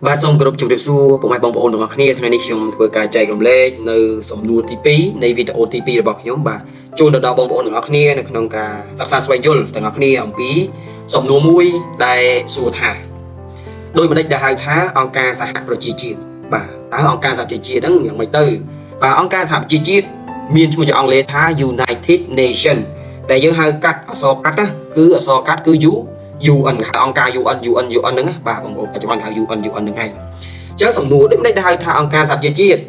បាទសូមគោរពជម្រាបសួរពុកម៉ែបងប្អូនទាំងអស់គ្នាថ្ងៃនេះខ្ញុំធ្វើការចែករំលែកនៅសំណួរទី2នៃវីដេអូទី2របស់ខ្ញុំបាទជូនទៅដល់បងប្អូនទាំងអស់គ្នានៅក្នុងការសិក្សាស្វែងយល់ទាំងអស់គ្នាអំពីសំណួរមួយដែលសួរថាដោយម្ដេចដែលហៅថាអង្គការសហប្រជាជាតិបាទតើអង្គការសហប្រជាជាតិហ្នឹងយ៉ាងម៉េចទៅបាទអង្គការសហប្រជាជាតិមានឈ្មោះជាអង់គ្លេសថា United Nation ដែលយើងហៅកាត់អក្សរកាត់ណាគឺអក្សរកាត់គឺ UN ហៅអង្គការ UN ហ្នឹងណាបាទបងប្អូនបច្ចុប្បន្នហៅ UN ហ្នឹងឯងអញ្ចឹងសំណួរដូចមិនដែលហៅថាអង្គការសហប្រជាជាតិ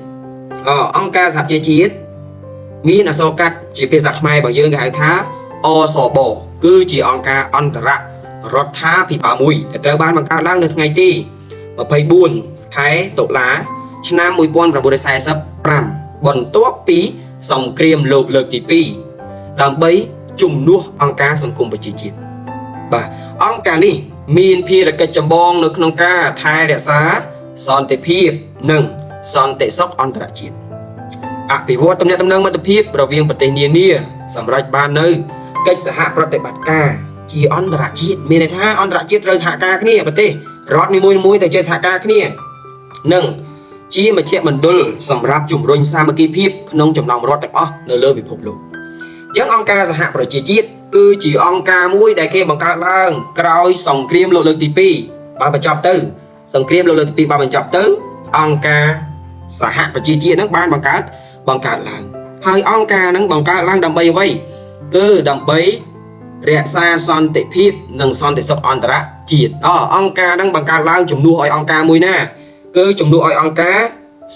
អង្គការសហប្រជាជាតិមានអក្សរកាត់ជាភាសាខ្មែររបស់យើងគេហៅថាអសបគឺជាអង្គការអន្តររដ្ឋាភិបាលមួយដែលត្រូវបានបង្កើតឡើងនៅថ្ងៃទី24ខែតុលាឆ្នាំ1945បន្ទាប់ពីសង្គ្រាមលោកលើកទី2ដើម្បីជំនួសអង្គការសង្គមប្រជាជាតិបាទអង្គការនេះមានភារកិច្ចចម្បងនៅក្នុងការថែរក្សាសន្តិភាពនិងសន្តិសុខអន្តរជាតិអភិវឌ្ឍទំនាក់ទំនងមិត្តភាពរវាងប្រទេសនានាសម្រាប់បាននៅកិច្ចសហប្រតិបត្តិការជាអន្តរជាតិមានន័យថាអន្តរជាតិត្រូវសហការគ្នាប្រទេសរដ្ឋនីមួយៗទៅចេះសហការគ្នានិងជាមជ្ឈមណ្ឌលសម្រាប់ជំរុញសាមគ្គីភាពក្នុងចំណោមរដ្ឋទាំងអស់នៅលើពិភពលោកអញ្ចឹងអង្គការសហប្រជាជាតិគឺជាអង្គការមួយដែលគេបង្កើតឡើងក្រោយសង្គ្រាមលោកលើកទី2បានបញ្ចប់ទៅសង្គ្រាមលោកលើកទី2បានបញ្ចប់ទៅអង្គការសហប្រជាជាតិនឹងបានបង្កើតឡើងហើយអង្គការនឹងបង្កើតឡើងដើម្បីអ្វីគឺដើម្បីរក្សាសន្តិភាពនិងសន្តិសុខអន្តរជាតិអង្គការនឹងបង្កើតឡើងជំនួសឲ្យអង្គការមួយណាគឺជំនួសឲ្យអង្គការ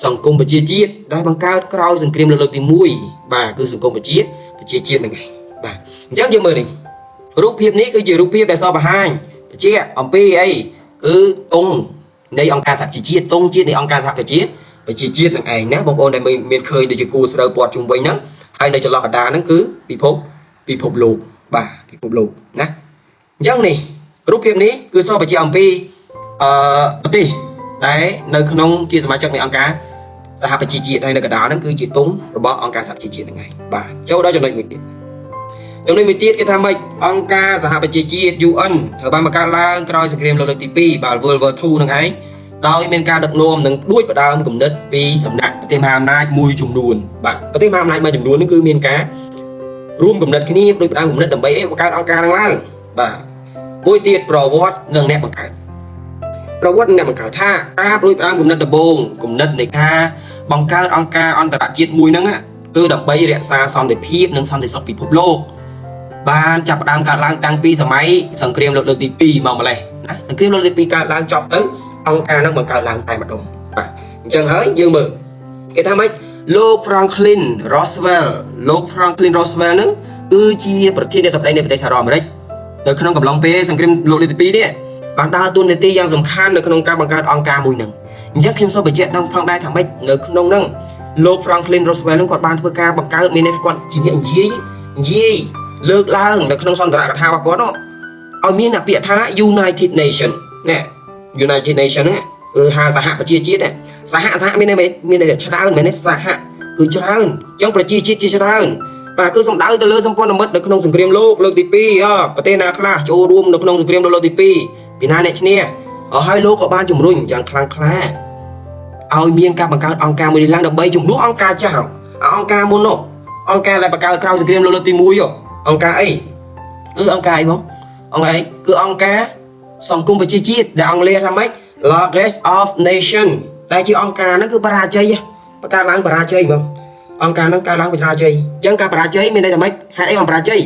សង្គមប្រជាជាតិដែលបង្កើតក្រោយសង្គ្រាមលោកលើកទី1បាទគឺសង្គមប្រជាជាតិហ្នឹងឯងបាទអញ្ចឹងយើងមើលនេះរូបភាពនេះគឺជារូបភាពដែលសរបង្ហាញបញ្ជាក់អំពីអីគឺទង់នៃអង្គការសហជីវជាតិទង់ជាតិនៃអង្គការសហប្រជាជាតិនឹងឯងណាបងប្អូនដែលមានឃើញដូចជាគូស្រូវព័ទ្ធជុំវិញហ្នឹងហើយនៅចន្លោះកណ្ដាលហ្នឹងគឺពិភពលោកបាទពិភពលោកណាអញ្ចឹងនេះរូបភាពនេះគឺសរបញ្ជាក់អំពីប្រទេសដែលនៅក្នុងជាសមាជិកនៃអង្គការសហប្រជាជាតិហើយនៅកណ្ដាលហ្នឹងគឺជាទង់របស់អង្គការសហប្រជាជាតិហ្នឹងឯងបាទចូលដល់ចំណុចមួយទៀតគេថាម៉េចអង្គការសហប្រជាជាតិ UN ត្រូវបានបង្កើតឡើងក្រោយសង្គ្រាមលោកលើកទី2បាទ World War II ហ្នឹងឯងដោយមានការដឹកនាំនិងដួចផ្ដើមគំនិតពីសំណាក់ប្រទេសមហាអំណាចមួយចំនួនបាទប្រទេសមហាអំណាចមួយចំនួននេះគឺមានការរួមគំនិតគ្នាដួចផ្ដើមគំនិតដើម្បីបង្កើតអង្គការហ្នឹងឡើងបាទមួយទៀតប្រវត្តិនិងអ្នកបង្កើតថាការដួចផ្ដើមគំនិតដំបូងគំនិតនៃការបង្កើតអង្គការអន្តរជាតិមួយហ្នឹងគឺដើម្បីរក្សាសន្តិភាពនិងសន្តិសុខពិភពលោកបានចាប់ផ្ដើមកើតឡើងតាំងពីសម័យសង្គ្រាមលោកលើកទី2មកម្លេះណាសង្គ្រាមលោកលើកទី2កើតឡើងចប់ទៅអង្គការហ្នឹងបង្កើតឡើងតែម្ដងបាទអញ្ចឹងហើយយើងមើលគេថាម៉េចលោក Franklin Roosevelt ហ្នឹងគឺជាប្រធានាធិបតីនៃប្រទេសសហរដ្ឋអាមេរិកនៅក្នុងកំឡុងពេលសង្គ្រាមលោកលើកទី2នេះបានដើរតួនាទីយ៉ាងសំខាន់នៅក្នុងការបង្កើតអង្គការមួយហ្នឹងអញ្ចឹងខ្ញុំសូមបញ្ជាក់ដល់ផងដែរថាម៉េចនៅក្នុងហ្នឹងលោក Franklin Roosevelt ហ្នឹងគាត់បានធ្វើការបង្កើតមានន័យថាគាត់ជាអ្នកនិយាយលើកឡើងនៅក្នុងសន្ទរកថារបស់គាត់នោះឲ្យមានពាក្យថា United Nation ណែ United Nation ហ្នឹងគឺថាសហប្រជាជាតិសហមានន័យច្រើនមែនទេសហគឺច្រើនអញ្ចឹងប្រជាជាតិជាច្រើនបាទគឺសំដៅទៅលើសម្ព័ន្ធមិត្តនៅក្នុងសង្គ្រាមលោកលើកទី2ប្រទេសណាខ្លះចូលរួមនៅក្នុងសង្គ្រាមលោកលើកទី2ពីណាអ្នកឈ្នះហើយលោកក៏បានជំរុញយ៉ាងខ្លាំងក្លាឲ្យមានការបង្កើតអង្គការមួយនេះឡើងដើម្បីជំនួសអង្គការចាស់អង្គការមុននោះអង្គការដែលបង្កើតក្រោយសង្គ្រាមលោកលើកទី1អង្គការអីគឺអង្គការអីបងអង្គការអីគឺអង្គការសង្គមប្រជាជាតិដែលអង់គ្លេសថាម៉េច League of Nations ដែលជាអង្គការហ្នឹងគឺបរាជ័យបង្កើតឡើងបរាជ័យបងអង្គការហ្នឹងកើតឡើងបរាជ័យអញ្ចឹងការបរាជ័យមានន័យថាម៉េចហេតុអីបានបរាជ័យ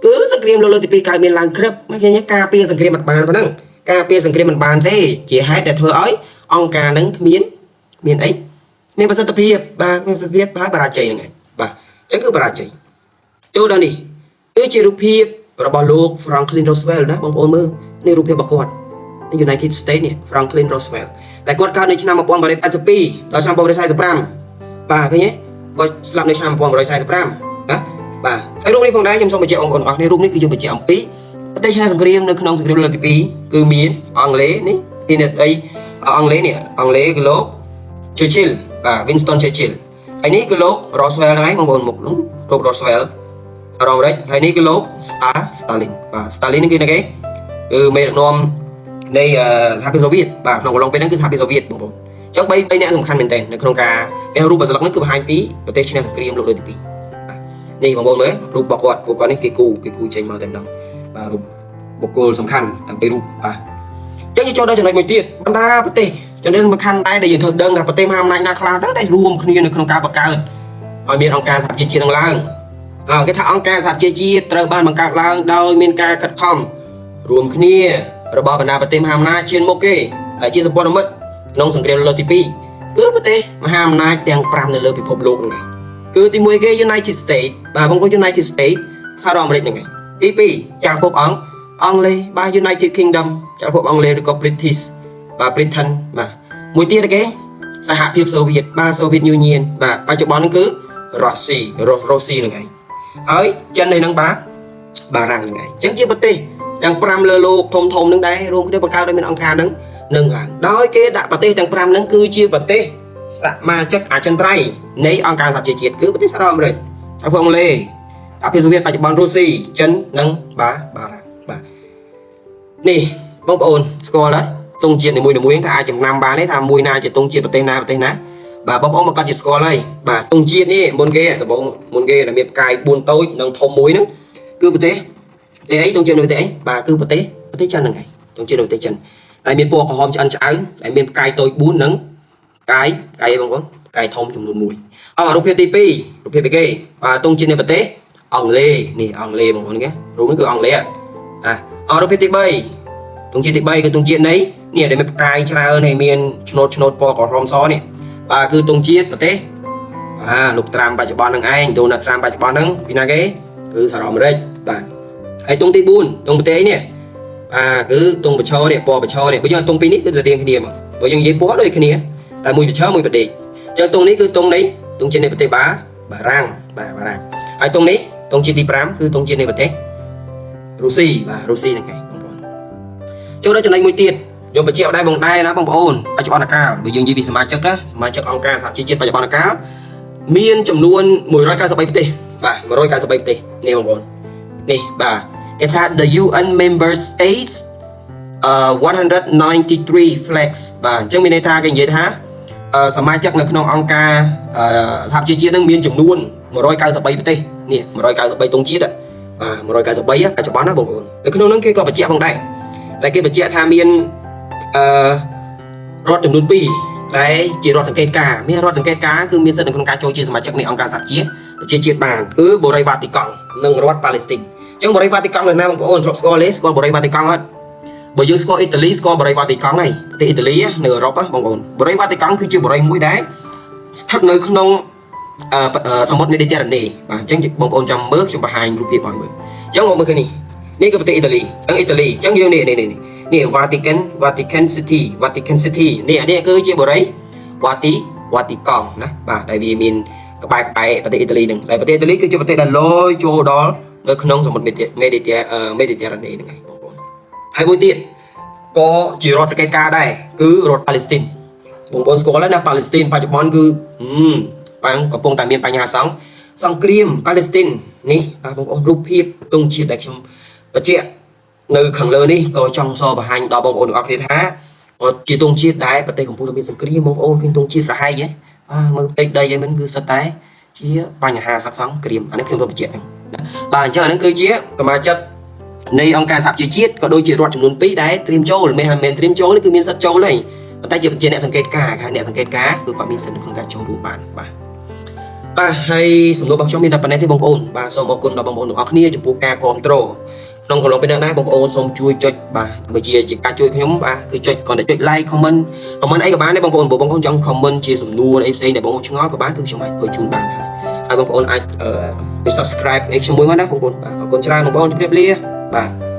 គឺសង្គ្រាមលោកលើកទី2កើតមានឡើងក្រឹបមិនឃើញការពារសង្គ្រាមមិនបានប៉ុណ្ណឹងការពារសង្គ្រាមមិនបានទេជាហេតុដែលធ្វើឲ្យអង្គការហ្នឹងគ្មានអីមានប្រសិទ្ធភាពបាទមានប្រសិទ្ធភាពហើយបរាជ័យហ្នឹងឯងបាទអញ្ចឹងគឺបរាជ័យចូលដល់នេះគឺជារូបភាពរបស់លោក Franklin Roosevelt ណាបងប្អូនមើលនេះរូបភាពរបស់គាត់នៅ United States នេះ Franklin Roosevelt តែគាត់កើតនៅឆ្នាំ1882ដល់ឆ្នាំ1945បាទឃើញទេគាត់ស្លាប់នៅឆ្នាំ1945ណាបាទហើយរូបនេះផងដែរខ្ញុំសូមបញ្ជាក់បងប្អូនអរនេះរូបនេះគឺយើងបញ្ជាក់អំពីប្រទេសឆ្នះសង្គ្រាមនៅក្នុងសង្គ្រាមលោកទី2គឺមានអង់គ្លេសនេះទីនេះអីអង់គ្លេសគឺលោក Churchill បាទ Winston Churchill ហើយនេះគឺលោក Roosevelt ហ្នឹងឯងបងប្អូនមុខនោះលោក Roosevelt អាមេរិកហើយនេះគឺលោក Stalin បាទ Stalin នេះគឺណាគេគឺមេដឹកនាំ នៃសហភាពសូវៀតបាទក្នុងកំឡុងពេលហ្នឹងគឺសហភាពសូវៀតបងប្អូនអញ្ចឹង3អ្នកសំខាន់មែនទែននៅក្នុងការគេរូបស្លឹកហ្នឹងគឺបង្ហាញពីប្រទេសឈ្នះសង្គ្រាមលោកលើកទី2នេះបងប្អូនមើលរូបរបស់គាត់ពួកគាត់នេះគេគូចេញមកតែម្ដងបាទរូបបុគ្គលសំខាន់ទាំងពីររូបបាទអញ្ចឹងយើងចូលដល់ចំណុចមួយទៀតបណ្ដាប្រទេសចំណុចសំខាន់ដែរដែលយើងត្រូវដឹងថាប្រទេសមហាអំណាចណាខ្លះទៅដែលរួមគ្នានៅក្នុងការបង្កើតឲ្យមានអង្គការសហជីវជាតិនឹងឡើងគេថាអង្គការសហជីវជាតិត្រូវបានបង្កើតឡើងដោយមានការខិតខំរួមគ្នារបស់បណ្ដាប្រទេសមហាអំណាចឈានមុខគេដែលជាសម្ព័ន្ធមិត្តក្នុងសង្គ្រាមលោកទី2គឺប្រទេសមហាអំណាចទាំង5នៅលើពិភពលោកហ្នឹងគឺទី1គេ United States បាទបងប្អូន United States សហរដ្ឋអាមេរិកហ្នឹងឯងទី2ចាស់ពិភពអង់គ្លេសបាទ United Kingdom ចាស់ពិភពអង់គ្លេសឬក៏ British បាទ Britain បាទមួយទៀតគេសហភាពសូវៀតបាទ Soviet Union បាទបច្ចុប្បន្នហ្នឹងគឺរុស្ស៊ីហ្នឹងឯងហើយចិននេះហ្នឹងបាទបារាំងហ្នឹងឯងអញ្ចឹងជាប្រទេសទាំង5លើលោកធំហ្នឹងដែររួមគ្នាបង្កើតឲ្យមានអង្គការហ្នឹងនឹងឡើងដោយគេដាក់ប្រទេសទាំង5ហ្នឹងគឺជាប្រទេសសមាជិកអចិន្ត្រៃយ៍នៃអង្គការសហជីវជាតិគឺប្រទេសសហរដ្ឋអាមេរិកហើយពួកអង់គ្លេសសហភាពសូវៀតបច្ចុប្បន្នរុស្ស៊ីចិននិងបារាំងបាទនេះបងប្អូនស្គាល់ហើយទង់ជាតិនីមួយៗថាអាចចំណាំបានទេថាមួយណាជាទង់ជាតិប្រទេសណាបាទបងប្អូនមកគាត់ជាស្គាល់ហើយបាទទង់ជាតិនេះមុនគេដំបូងមុនគេដែលមានផ្កាយ4តូចនិងធំមួយហ្នឹងគឺប្រទេសអីទង់ជាតិនៅប្រទេសអីបាទគឺប្រទេសចិនហ្នឹងឯងទង់ជាតិនៅប្រទេសចិនដែលមានពណ៌ក្រហមឆ្អិនឆ្អៅដែលមានផ្កាយតូច4និងផ្កាយអីបងប្អូនផ្កាយធំចំនួន1រូបភាពទី2រូបភាពគេបាទទង់ជាតិនៅប្រទេសអង់គ្លេសនេះអង់គ្លេសបងប្អូនគេរូបនេះគឺអង់គ្លេសរូបភាពទី3ទង់ជាតិទី3គឺទង់ជាតិនៃនេះដែលមានផ្កាយច្រើនហើយមានឆ្នោតពណ៌ក្រហមសនេះបាទគឺទង់ជាតិប្រទេសលោកត្រាំបច្ចុប្បន្នហ្នឹងឯងដូណាល់ត្រាំបច្ចុប្បន្នហ្នឹងពីណាគេគឺសហរដ្ឋអាមេរិកបាទហើយទង់ទី4ទង់ប្រទេសនេះគឺទង់ប្រឈរនេះពណ៌ប្រឈរនេះបើយើងទង់ពីរនេះគឺស្រដៀងគ្នាមកបើយើងនិយាយពណ៌ដូចគ្នាតែមួយប្រឈរមួយប្រដេកអញ្ចឹងទង់នេះគឺទង់នៃទង់ជាតិនៃប្រទេសបារាំងហើយទង់នេះទង់ជាតិទី5គឺទង់ជាតិនៃប្រទេសរុស្ស៊ីបាទរុស្ស៊ីហ្នឹងឯងបងប្អូនចូលដល់ចំណុចមួយទៀតយើងបញ្ជាក់ដែរបងប្អូនបច្ចុប្បន្នកាលបើយើងនិយាយពីសមាជិកអង្គការសហជីវជាតិបច្ចុប្បន្នកាលមានចំនួន193ប្រទេសបាទ193ប្រទេសនេះបងប្អូននេះបាទគេថា the UN member states 193 flags បាទអញ្ចឹងមានន័យថាគេនិយាយថាសមាជិកនៅក្នុងអង្គការសហជីវជាតិនឹងមានចំនួន193ប្រទេសនេះ193ទង់ជាតិបាទ193បច្ចុប្បន្នណាបងប្អូននៅក្នុងនោះគេក៏បញ្ជាក់ផងដែរតែគេបញ្ជាក់ថាមានរដ្ឋចំនួន2ដែលជារដ្ឋសង្កេតការមានរដ្ឋសង្កេតការគឺមានសិទ្ធិនៅក្នុងការចូលជាសមាជិកនៃអង្គការសហជីវជាតិបានគឺបូរីវ៉ាទីកង់និងរដ្ឋប៉ាឡេស្ទីនអញ្ចឹងបូរីវ៉ាទីកង់នៅណាបងប្អូនធ្លាប់ស្គាល់ទេស្គាល់បូរីវ៉ាទីកង់អត់បើយើងស្គាល់អ៊ីតាលីស្គាល់បូរីវ៉ាទីកង់ហើយប្រទេសអ៊ីតាលីនៅអឺរ៉ុបបងប្អូនបូរីវ៉ាទីកង់គឺជាបូរីមួយដែរស្ថិតនៅក្នុងសមុទ្រមេឌីទែរ៉ាណេបាទអញ្ចឹងបងប្អូនចាំមើលខ្ញុំបង្ហាញរូបភាពឲ្យមើលអញ្ចឹងមកមើលឃើញនេះគឺប្រទេសអ៊ីតាលីអញ្ចឹងយើងនេះVatican City នេះគឺជាបូរីវ៉ាទីកង់ណាបាទដែលវាមានក្បែរប្រទេសអ៊ីតាលីហ្នឹងដែលប្រទេសអ៊ីតាលីគឺជាប្រទេសដែលលយចូលដល់នៅក្នុងសមុទ្រមេឌីទែរ៉ាណេហ្នឹងឯងបងប្អូនហើយមួយទៀតក៏ជារដ្ឋសង្កេតការដែរគឺរដ្ឋប៉ាឡេស្ទីនបងប្អូនស្គាល់ហើយណាប៉ាឡេស្ទីនបច្ចុប្បន្នគឺកំពុងតែមានបញ្ហាសង្គ្រាមប៉ាឡេស្ទីននេះបងប្អូនរូបភាពទង់ជាតិដែលខ្ញុំបញ្ជាក់នៅខាងលើនេះក៏ចង់សរបង្ហាញដល់បងប្អូនទាំងអស់គ្នាថាក៏ជាទង់ជាតិដែរប្រទេសកំពុងតែមានសង្គ្រាមបងប្អូនឃើញទង់ជាតិរហែកហ៎មើលផ្ទៃដីឲ្យមិនគឺសិតតែជាបញ្ហាសង្គ្រាមអានេះខ្ញុំទៅបញ្ជាក់ហ្នឹងបាទអញ្ចឹងអានេះគឺជាសមាជិកនៃអង្គការសហជីវជាតិក៏ដូចជារដ្ឋចំនួន2ដែលត្រៀមចូលមិនត្រៀមចូលនេះគឺមានសិទ្ធិចូលហើយប៉ុន្តែជាអ្នកសង្កេតការណ៍អ្នកសង្កេតការណ៍គឺគាត់មានសិទ្ធិក្នុងការចូលរួមបានបាទហើយសំណួររបស់ខ្ញុំមានតែប៉ុណ្ណេះទេបងប្អូនបាទសូមអរគុណដល់បងប្អូនទាំងអស់គ្នាចំពោះការគាំទ្រក្នុងកំឡុងពេលនេះដែរបងប្អូនសូមជួយចុចបាទបើជាការជួយខ្ញុំបាទគឺចុចគ្រាន់តែចុច like comment អីក៏បានដែរបងប្អូនបងប្អូនចង់ comment ជាសំណួរអីផ្សេងដែលបងប្អូនឆ្ងល់ក៏បានគឺខ្ញុំអាចធ្វើជូនបានហើយបងប្អូនអាច subscribe អីខ្ញុំមួយមកណាបងប្អូនបាទអរគុណច្រើនបងប្អូនជម្រាបលាបាទ